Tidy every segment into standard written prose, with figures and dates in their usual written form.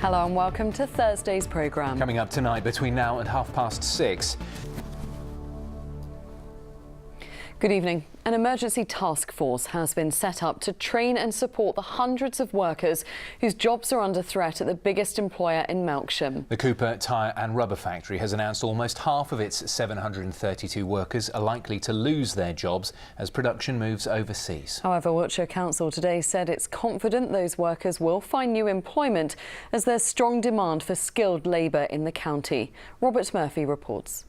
Hello and welcome to Thursday's programme. Coming up tonight between now and 6:30. Good evening. An emergency task force has been set up to train and support the hundreds of workers whose jobs are under threat at the biggest employer in Melksham. The Cooper Tyre and Rubber Factory has announced almost half of its 732 workers are likely to lose their jobs as production moves overseas. However, Wiltshire Council today said it's confident those workers will find new employment as there's strong demand for skilled labour in the county. Robert Murphy reports.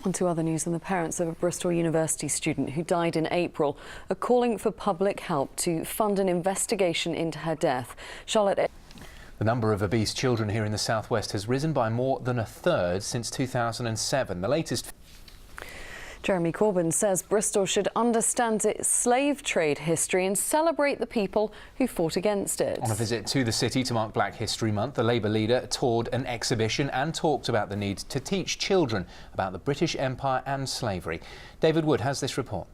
On to other news, and the parents of a Bristol University student who died in April are calling for public help to fund an investigation into her death. Charlotte. The number of obese children here in the southwest has risen by more than a third since 2007. The latest. Jeremy Corbyn says Bristol should understand its slave trade history and celebrate the people who fought against it. On a visit to the city to mark Black History Month, the Labour leader toured an exhibition and talked about the need to teach children about the British Empire and slavery. David Wood has this report.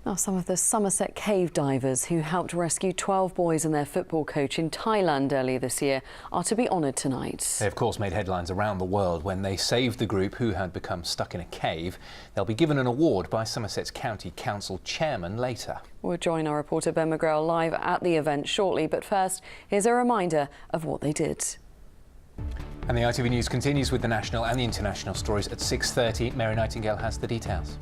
Now, some of the Somerset cave divers who helped rescue 12 boys and their football coach in Thailand earlier this year are to be honoured tonight. They, of course, made headlines around the world when they saved the group who had become stuck in a cave. They'll be given an award by Somerset's County Council chairman later. We'll join our reporter Ben McGrail live at the event shortly, but first, here's a reminder of what they did. And the ITV News continues with the national and the international stories at 6:30. Mary Nightingale has the details.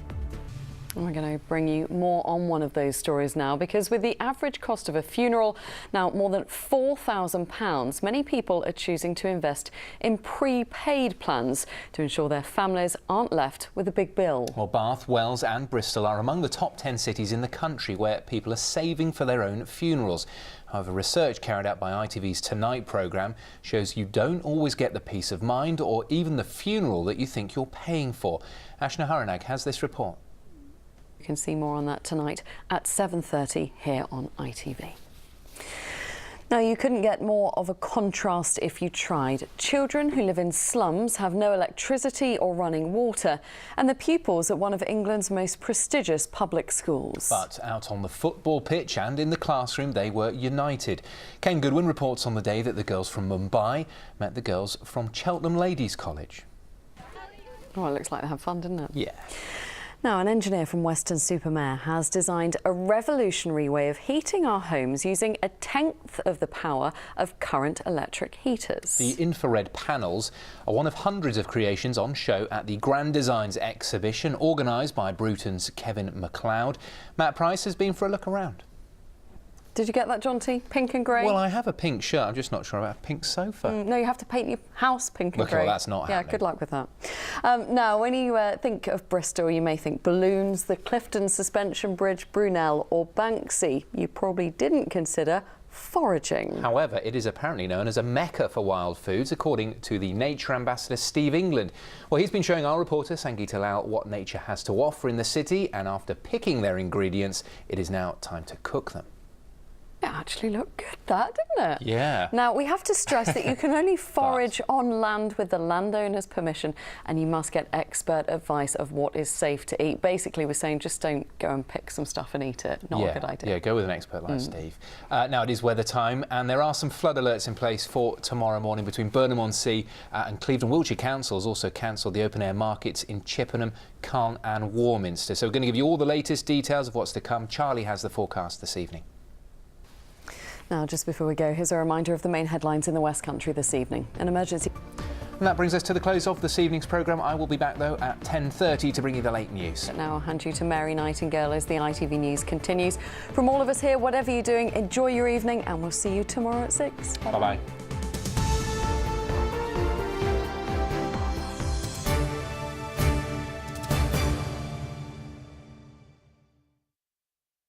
We're going to bring you more on one of those stories now, because with the average cost of a funeral now more than £4,000, many people are choosing to invest in prepaid plans to ensure their families aren't left with a big bill. Well, Bath, Wells and Bristol are among the top 10 cities in the country where people are saving for their own funerals. However, research carried out by ITV's Tonight programme shows you don't always get the peace of mind or even the funeral that you think you're paying for. Ashna Haranag has this report. You can see more on that tonight at 7:30 here on ITV. Now, you couldn't get more of a contrast if you tried. Children who live in slums have no electricity or running water, and the pupils at one of England's most prestigious public schools. But out on the football pitch and in the classroom, they were united. Ken Goodwin reports on the day that the girls from Mumbai met the girls from Cheltenham Ladies College. Oh, it looks like they have fun, didn't it? Yeah. Now, an engineer from Weston-super-Mare has designed a revolutionary way of heating our homes using 1/10 of the power of current electric heaters. The infrared panels are one of hundreds of creations on show at the Grand Designs exhibition organised by Bruton's Kevin MacLeod. Matt Price has been for a look around. Did you get that, Jonty? Pink and grey? Well, I have a pink shirt. I'm just not sure about a pink sofa. No, you have to paint your house pink and grey. Well, that's not happening. Yeah, good luck with that. Now, when you think of Bristol, you may think balloons, the Clifton Suspension Bridge, Brunel or Banksy. You probably didn't consider foraging. However, it is apparently known as a mecca for wild foods, according to the nature ambassador Steve England. Well, he's been showing our reporter Sangeeta Lal what nature has to offer in the city, and after picking their ingredients, it is now time to cook them. It actually looked good, that, didn't it? Yeah. Now, we have to stress that you can only forage on land with the landowner's permission, and you must get expert advice of what is safe to eat. Basically, we're saying just don't go and pick some stuff and eat it. Not a good idea. Yeah, go with an expert like Steve. Now, it is weather time, and there are some flood alerts in place for tomorrow morning between Burnham-on-Sea and Clevedon. Wiltshire Council has also cancelled the open-air markets in Chippenham, Calne and Warminster. So we're going to give you all the latest details of what's to come. Charlie has the forecast this evening. Now, just before we go, here's a reminder of the main headlines in the West Country this evening. An emergency. And that brings us to the close of this evening's programme. I will be back, though, at 10:30 to bring you the late news. But now I'll hand you to Mary Nightingale as the ITV News continues. From all of us here, whatever you're doing, enjoy your evening, and we'll see you tomorrow at 6. Bye-bye.